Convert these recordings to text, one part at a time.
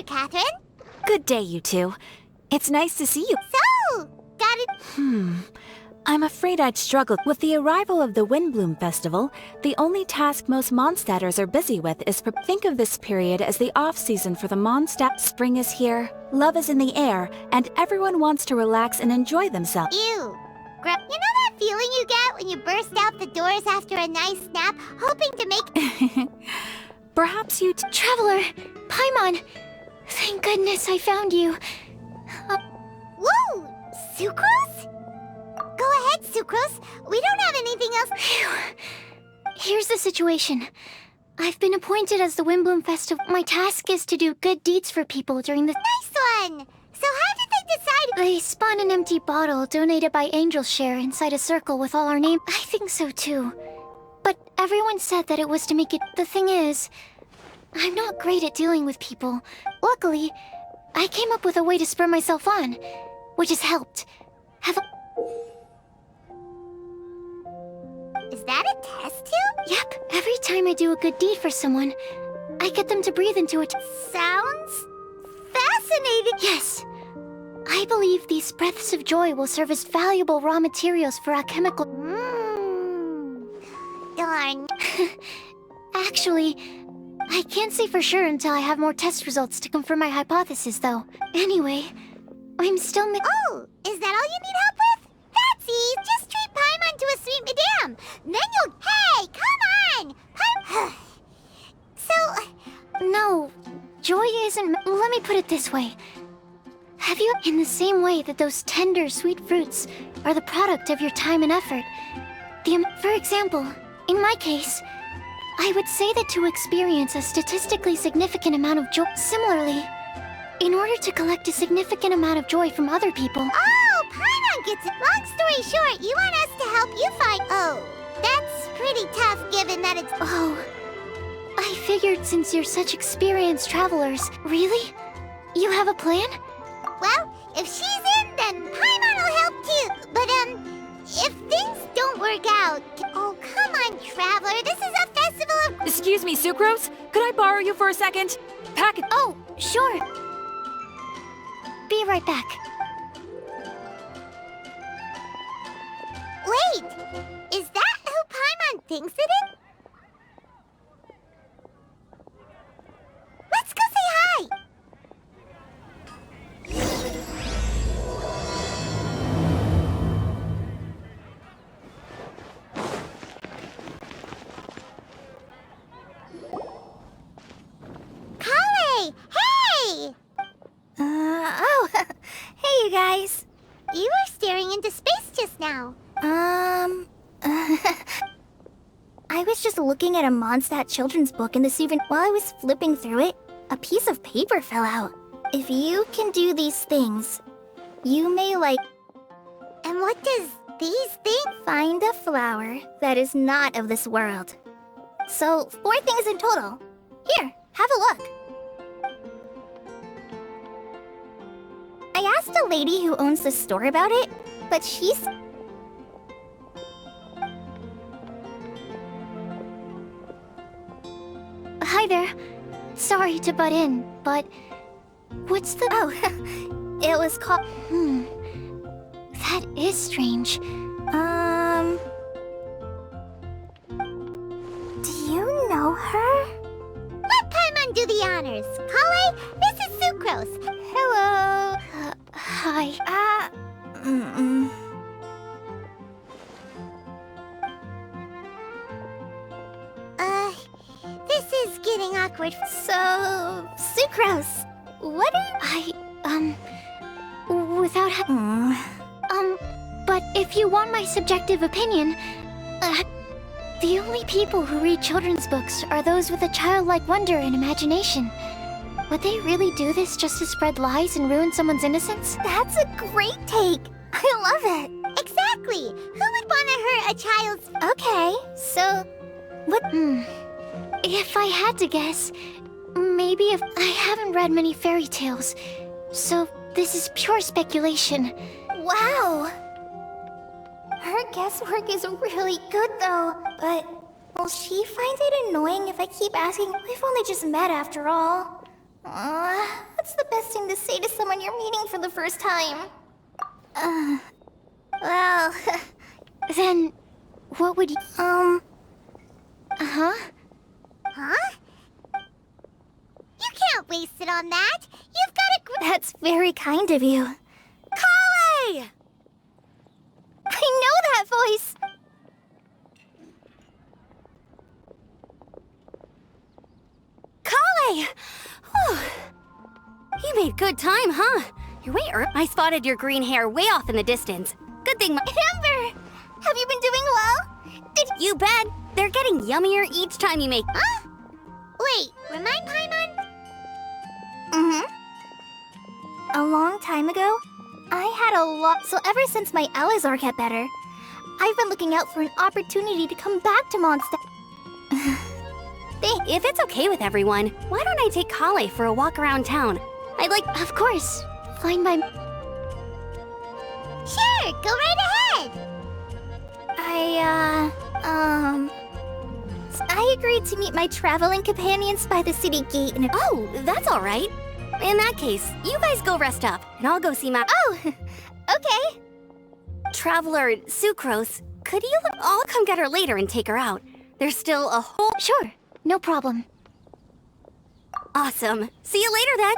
Catherine. Good day, you two. It's nice to see you. So, got it. I'm afraid I'd struggle. With the arrival of the Windblume Festival, the only task most Mondstadters are busy with is think of this period as the off-season for the Mondstadt. Spring is here, love is in the air, and everyone wants to relax and enjoy themselves. Ew. You know that feeling you get when you burst out the doors after a nice nap, hoping to make... Perhaps you Traveler! Paimon! Thank goodness I found you. Whoa! Sucrose? Go ahead, Sucrose. We don't have anything else. Phew. Here's the situation. I've been appointed as the Windblume Festival. My task is to do good deeds for people during the... Nice one! So how did they decide... They spun an empty bottle donated by Angel's Share inside a circle with all our names. I think so too. But everyone said that it was to make it... The thing is, I'm not great at dealing with people. Luckily, I came up with a way to spur myself on, which has helped. Is that a test tube? Yep, every time I do a good deed for someone, I get them to breathe into it. Sounds fascinating. Yes. I believe these breaths of joy will serve as valuable raw materials for alchemical... Darn. Actually, I can't say for sure until I have more test results to confirm my hypothesis, though. Anyway, I'm still Oh, is that all you need help with? That's easy. Just treat Paimon to a sweet madame. Then you'll... Hey, come on! So... No, joy isn't... Let me put it this way. Have you... In the same way that those tender, sweet fruits are the product of your time and effort. For example, in my case, I would say that to experience a statistically significant amount of joy... Similarly, in order to collect a significant amount of joy from other people... Oh, Paimon gets it. Long story short, you want us to help you find... Oh, that's pretty tough given that it's... Oh, I figured since you're such experienced travelers... Really? You have a plan? Well, if she's in, then Paimon will help too. But, if things don't work out... Oh, come on, Traveler. This is a festival of... Excuse me, Sucrose? Could I borrow you for a second? Pack it... Oh, sure. Be right back. Wait! Is that who Paimon thinks it is? Let's go say hi! Kale! Hey! Oh, hey you guys. You were staring into space just now. I was just looking at a Mondstadt children's book in the souvenir. While I was flipping through it, a piece of paper fell out. If you can do these things, you may And what does these things... find a flower that is not of this world. So, 4 things in total. Here, have a look. I asked a lady who owns the store about it, but she's... Hi there. Sorry to butt in, but... What's the... Oh, it was called... That is strange. Do you know her? Let Paimon do the honors. Kale, this is Sucrose. Hello. Hi. This is getting awkward. So, Sucrose, what are Without but if you want my subjective opinion, the only people who read children's books are those with a childlike wonder and imagination. Would they really do this just to spread lies and ruin someone's innocence? That's a great take. I love it. Exactly. Who would want to hurt a child's... Okay, so what? If I had to guess, maybe if I haven't read many fairy tales, so this is pure speculation. Wow. Her guesswork is really good though, but will she find it annoying if I keep asking? We've only just met after all. What's the best thing to say to someone you're meeting for the first time? Well, Then, what would you... Huh? You can't waste it on that. You've got a that's very kind of you. Kale! I know that voice! Kale! Whew. You made good time, huh? You're way early. I spotted your green hair way off in the distance. Good thing Amber! Have you been doing well? You bet. They're getting yummier each time you make... Huh? Wait, remind Paimon? A long time ago, I had a lot. So ever since my Elazar got better, I've been looking out for an opportunity to come back to Mondstadt. If it's okay with everyone, why don't I take Kale for a walk around town? I'd like... Of course. Fine by... Sure, go right ahead. I agreed to meet my traveling companions by the city gate in a... Oh, that's all right. In that case, you guys go rest up, and I'll go see my... Oh, okay. Traveler, Sucrose. Could you... I'll come get her later and take her out. There's still a whole... Sure, no problem. Awesome. See you later, then.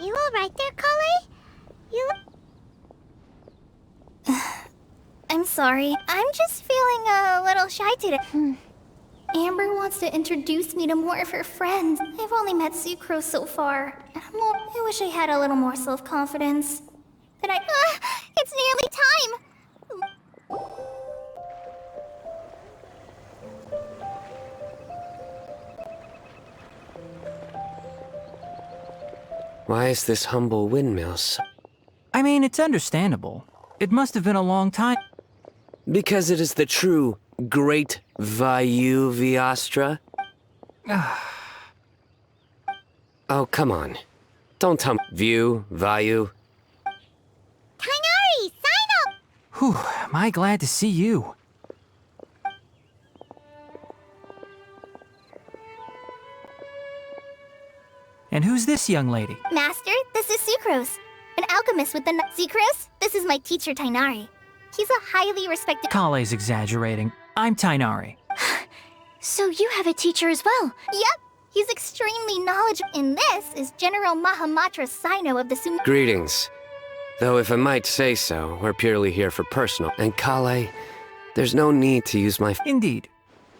You all right there, Kale? You... I'm sorry. I'm just feeling a little shy today. Amber wants to introduce me to more of her friends. I've only met Sucrose so far. I wish I had a little more self-confidence. But it's nearly time! Why is this humble windmill so... I mean, it's understandable. It must have been a long time. Because it is the true Great Vayu Viastra? Oh, come on. Don't tell me. View, Vayu. Kainari, sign up! Whew, am I glad to see you. And who's this young lady? Master, this is Sucrose, an alchemist with the... Sucrose, this is my teacher, Tainari. He's a highly respected... Kale's exaggerating. I'm Tainari. So you have a teacher as well? Yep, he's extremely knowledgeable. And this is General Mahamatra Sino of the Greetings. Though if I might say so, we're purely here for personal. And Kale, there's no need to use my... Indeed.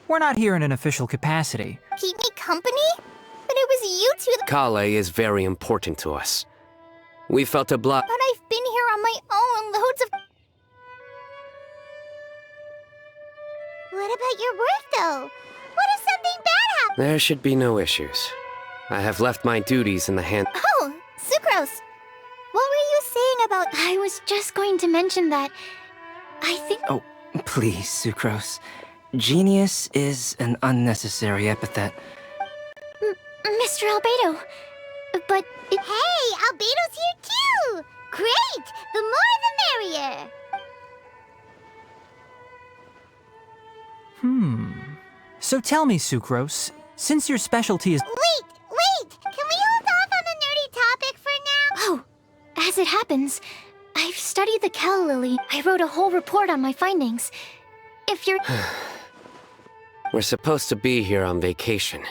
We're not here in an official capacity. Keep me company? But it was you two Kale is very important to us. We felt a But I've been here on my own loads of... What about your work, though? What if something bad happens? There should be no issues. I have left my duties in the hand... Oh, Sucrose! What were you saying about... I was just going to mention that. I think... Oh, please, Sucrose. Genius is an unnecessary epithet. Mr. Albedo. But it... Hey, Albedo's here, too! Great! The more the merrier! So tell me, Sucrose, since your specialty is... Wait! Can we hold off on the nerdy topic for now? Oh, as it happens, I've studied the Calla Lily. I wrote a whole report on my findings. If you're... We're supposed to be here on vacation,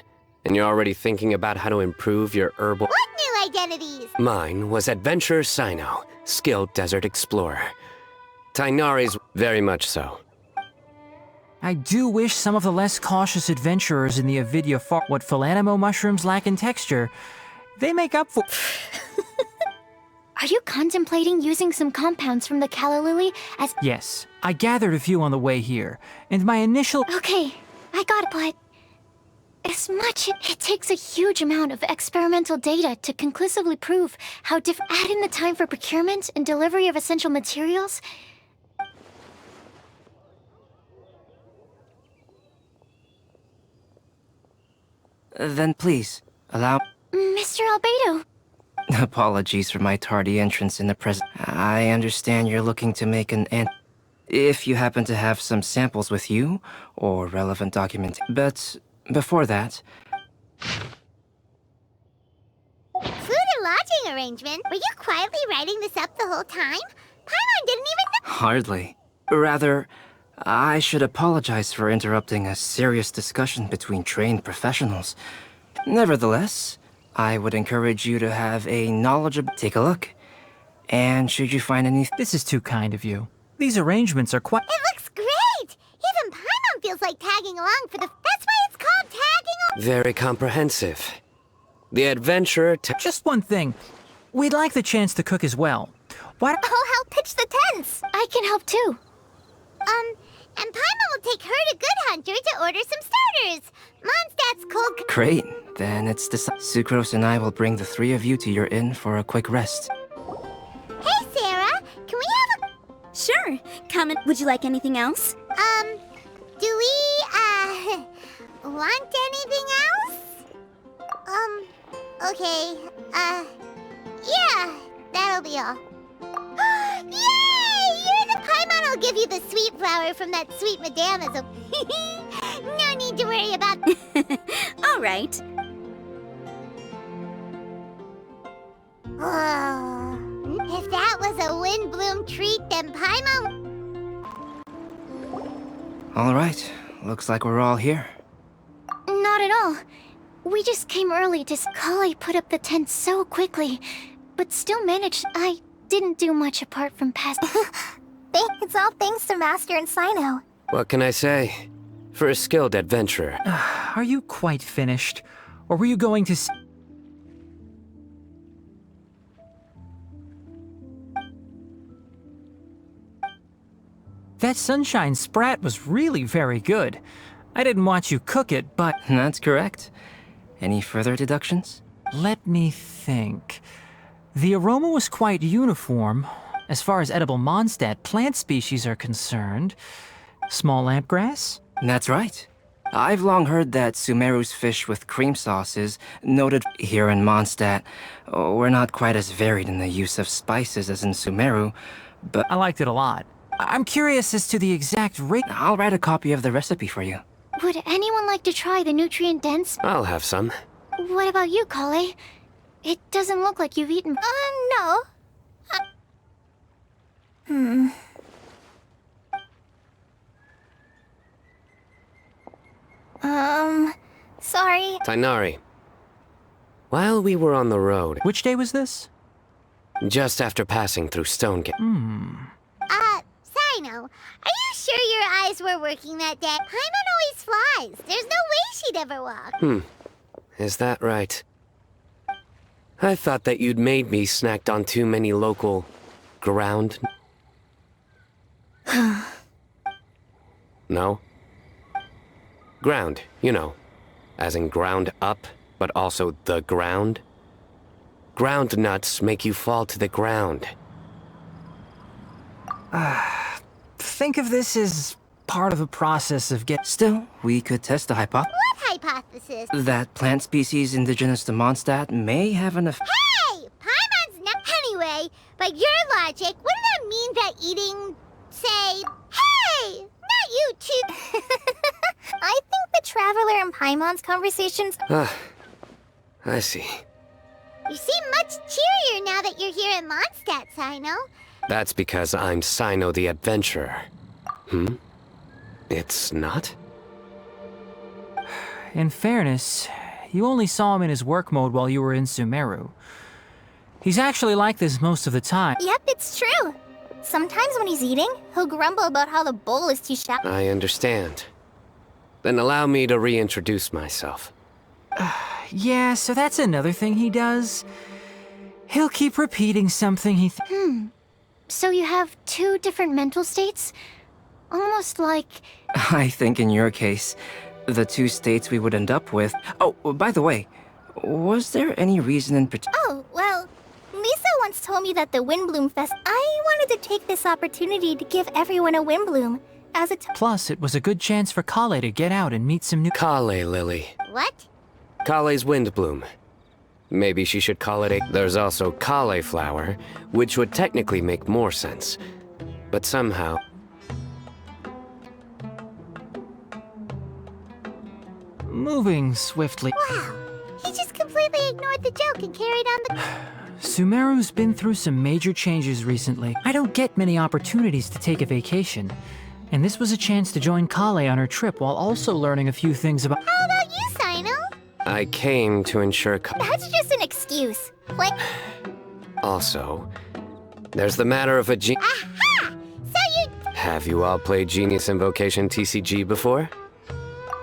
and you're already thinking about how to improve your herbal... What new identities? Mine was Adventurer Sino, skilled desert explorer. Tainari's very much so. I do wish some of the less cautious adventurers in the Avidya what Philanimo mushrooms lack in texture. They make up for... Are you contemplating using some compounds from the Calla Lily as... Yes, I gathered a few on the way here, and my initial... Okay, I got it, but... As much... It takes a huge amount of experimental data to conclusively prove how add in the time for procurement and delivery of essential materials... Then please, allow... Mr. Albedo, Apologies for my tardy entrance in the present. I understand you're looking to make an if you happen to have some samples with you, or relevant documents. But before that, Food and lodging arrangement? Were you quietly writing this up the whole time? Paimon didn't even know. hardly. Rather, I should apologize for interrupting a serious discussion between trained professionals. Nevertheless, I would encourage you to have a knowledgeable... Take a look. And should you find any... This is too kind of you. These arrangements are quite... It looks great! Even Paimon feels like tagging along for the... That's why it's called tagging along. Very comprehensive. The adventurer Just one thing. We'd like the chance to cook as well. Why don't... I'll help pitch the tents. I can help too. And Paimon will take her to Good Hunter to order some starters. Mondstadt's cold... Great. Then it's decided. Sucrose and I will bring the three of you to your inn for a quick rest. Hey, Sarah, can we have a... Sure. Come and would you like anything else? Do we, want anything else? Okay, yeah, that'll be all. Yay! You're the Paimon will give you the sweet flower from that sweet madame as a... No need to worry about... All right. Oh, if that was a Windblume treat, then Paimon... All right. Looks like we're all here. Not at all. We just came early to... Kale put up the tent so quickly, but still managed... I didn't do much apart from past... It's all thanks to Master and Sino. What can I say? For a skilled adventurer. Are you quite finished? Or were you going to... That sunshine sprat was really very good. I didn't watch you cook it, but... That's correct. Any further deductions? Let me think. The aroma was quite uniform. As far as edible Mondstadt plant species are concerned. Small lampgrass? That's right. I've long heard that Sumeru's fish with cream sauce is noted here in Mondstadt. We're not quite as varied in the use of spices as in Sumeru, but I liked it a lot. I'm curious as to the exact rate... I'll write a copy of the recipe for you. Would anyone like to try the nutrient-dense... I'll have some. What about you, Kale? It doesn't look like you've eaten... No. Sorry. Tainari. While we were on the road, Which day was this? just after passing through Stonegate, Sino, are you sure your eyes were working that day? Paimon always flies. There's no way she'd ever walk. is that right? I thought that you'd made me snacked on too many local... ground... No? Ground, you know. As in ground up, but also the ground. Ground nuts make you fall to the ground. Think of this as part of the process of Still, we could test the hypothesis What hypothesis? that plant species indigenous to Mondstadt may have an effect. Hey! Paimon's not... Anyway, by your logic, wouldn't that mean that eating, say... Hey! Not you two... I think the Traveler and Paimon's conversations... I see. You seem much cheerier now that you're here in Mondstadt, Sino. That's because I'm Sino the Adventurer. It's not? In fairness, you only saw him in his work mode while you were in Sumeru. He's actually like this most of the time. Yep, it's true. Sometimes when he's eating, he'll grumble about how the bowl is too shallow. I understand. Then allow me to reintroduce myself. Yeah, so that's another thing he does. He'll keep repeating something he So you have two different mental states? Almost like... I think in your case, the two states we would end up with... Oh, by the way, was there any reason in particular? Oh, well, Lisa once told me that the Windblume Fest... I wanted to take this opportunity to give everyone a Windblume as a... Plus, it was a good chance for Kale to get out and meet some new... Kale Lily. What? Kale's Windblume. Maybe she should call it a... There's also cauliflower, which would technically make more sense. But somehow... moving swiftly. Wow. He just completely ignored the joke and carried on the... Sumeru's been through some major changes recently. I don't get many opportunities to take a vacation. And this was a chance to join Kale on her trip while also learning a few things about— How about you, Sino? I came to ensure. That's just an excuse. Like, Also, there's the matter of a Aha! So you... Have you all played Genius Invocation TCG before?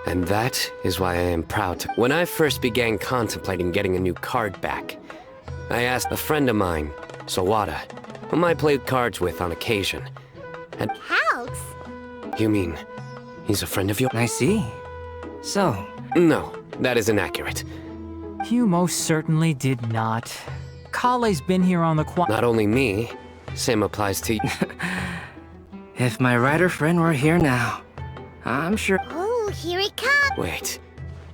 And that is why I am proud to. When I first began contemplating getting a new card back, I asked a friend of mine, Sawada, whom I played cards with on occasion. And Halks? you mean he's a friend of yours? I see. So, No, that is inaccurate. You most certainly did not. Kale's been here on the Not only me, same applies to you. if my writer friend were here now, I'm sure Oh, here he comes. Wait,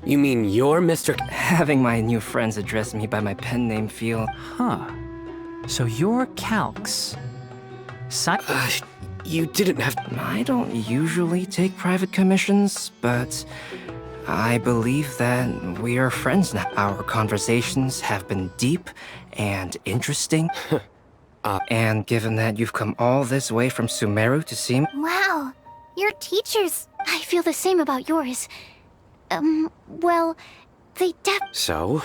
you mean you're Mr. having my new friends address me by my pen name feel... Huh. So you're Calx. You didn't have. I don't usually take private commissions, but I believe that we are friends now. Our conversations have been deep and interesting. And given that you've come all this way from Sumeru to see me, Wow, your teachers. I feel the same about yours. Well, they So,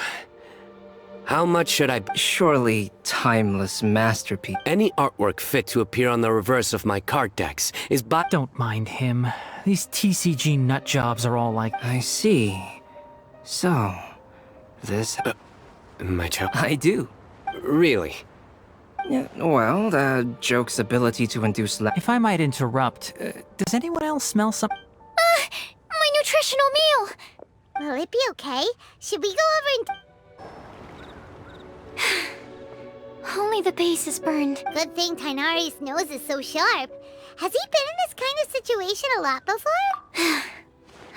how much should I? surely timeless masterpiece. Any artwork fit to appear on the reverse of my card decks is but. Don't mind him. These TCG nut jobs are all like— I see. So, this... My joke. I do. Really? Yeah, well, the joke's ability to induce If I might interrupt, does anyone else smell some— My nutritional meal! Will it be okay? Should we go over Only the base is burned. and... Good thing Tainari's nose is so sharp. Has he been in this kind of situation a lot before?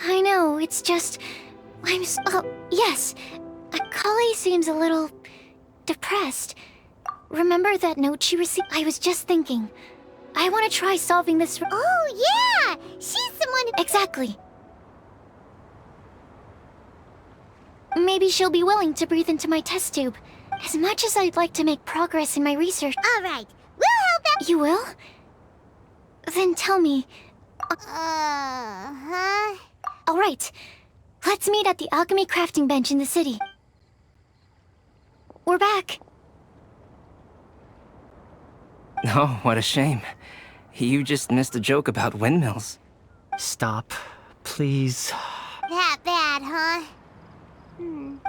I know, it's just... yes. Kale seems a little... depressed. Remember that note she received? I was just thinking. I want to try solving this... Oh, yeah! She's someone who... Exactly. Maybe she'll be willing to breathe into my test tube. As much as I'd like to make progress in my research... All right, we'll help out... You will? Then tell me... Uh-huh. All right. Let's meet at the alchemy crafting bench in the city. We're back. Oh, what a shame. You just missed a joke about windmills. Stop, please. That bad, huh?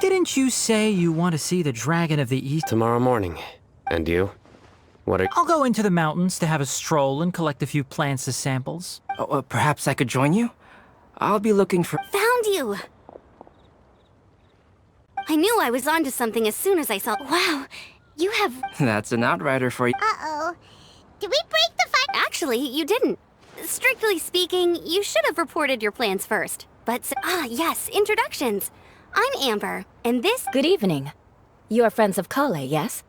Didn't you say you want to see the Dragon of the East? Tomorrow morning. And you? What are? I'll go into the mountains to have a stroll and collect a few plants as samples. Oh, perhaps I could join you? I'll be looking for... Found you! I knew I was onto something as soon as I saw. Wow, you have... That's an outrider for you. Uh-oh. Did we break the fight? Actually, you didn't. Strictly speaking, you should have reported your plans first. But, yes, introductions. I'm Amber, and this... Good evening. You are friends of Kale, yes?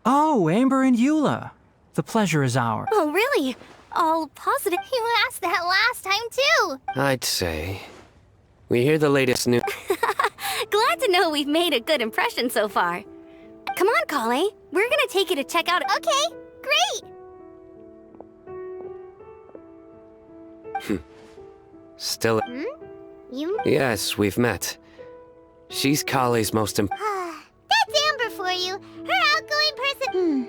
Oh, Amber and Eula. The pleasure is ours. Oh, really? All positive? you asked that last time, too. I'd say. We hear the latest news. Glad to know we've made a good impression so far. Come on, Kale. We're gonna take you to check out... Okay, great. Still. You... Yes, we've met. She's Kale's most That's Amber for you. Her outgoing person...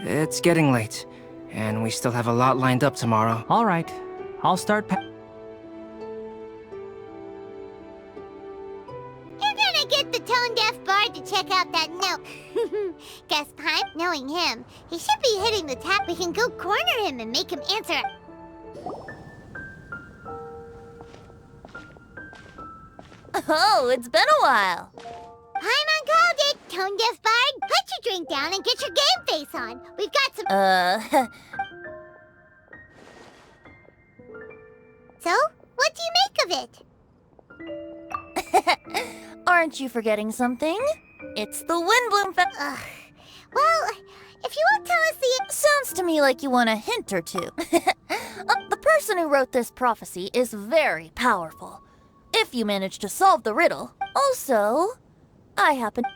It's getting late, and we still have a lot lined up tomorrow. All right, I'll start You're gonna get the tone-deaf bard to check out that note. Guess Pine, knowing him, he should be hitting the tap. We can go corner him and make him answer. Oh, it's been a while. Paimon called it, tone-deaf bard. Put your drink down and get your game face on. We've got some... So, what do you make of it? Aren't you forgetting something? It's the Windblume Well, if you won't tell us the... Sounds to me like you want a hint or two. The person who wrote this prophecy is very powerful. if you manage to solve the riddle. Also,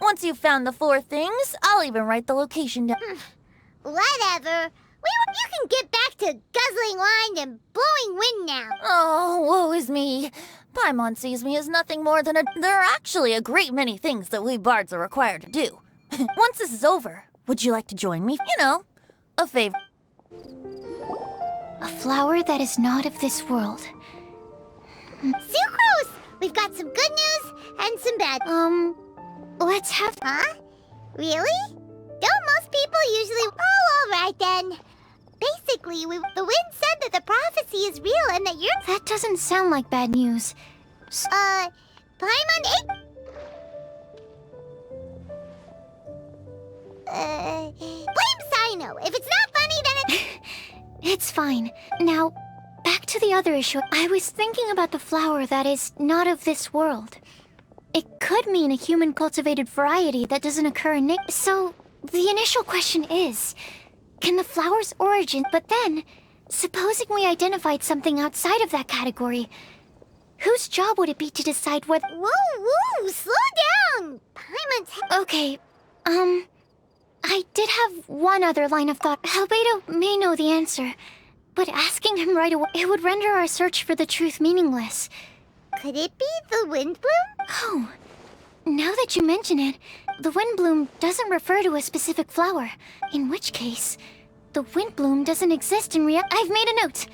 once you've found the 4 things, I'll even write the location down. Whatever. You can get back to guzzling wine and blowing wind now. Oh, woe is me. Paimon sees me as nothing more than There are actually a great many things that we bards are required to do. Once this is over, would you like to join me? You know, a favor. A flower that is not of this world. Sucrose! We've got some good news and some bad. Let's have... Huh? Really? Don't most people usually... Oh, alright then. Basically, the wind said that the prophecy is real and that you're... That doesn't sound like bad news. Paimon ate... Blame Sino. If it's not funny, then it's... It's fine. Now, back to the other issue. I was thinking about the flower that is not of this world. It could mean a human-cultivated variety that doesn't occur in nature. So, the initial question is, can the flower's origin... But then, supposing we identified something outside of that category, whose job would it be to decide whether... Whoa, slow down! Paimon's... Okay, I did have one other line of thought. Albedo may know the answer, but asking him right away, it would render our search for the truth meaningless. Could it be the Windblume? Oh, now that you mention it, the Windblume doesn't refer to a specific flower. In which case, the Windblume doesn't exist in I've made a note.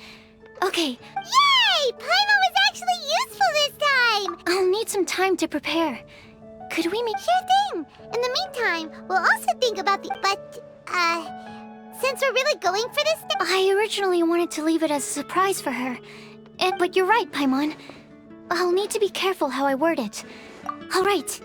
Okay. Yay! Paimon was actually useful this time! I'll need some time to prepare. Could we meet? Sure thing. In the meantime, we'll also think about the... But, since we're really going for this... I originally wanted to leave it as a surprise for her. But you're right, Paimon. I'll need to be careful how I word it. All right.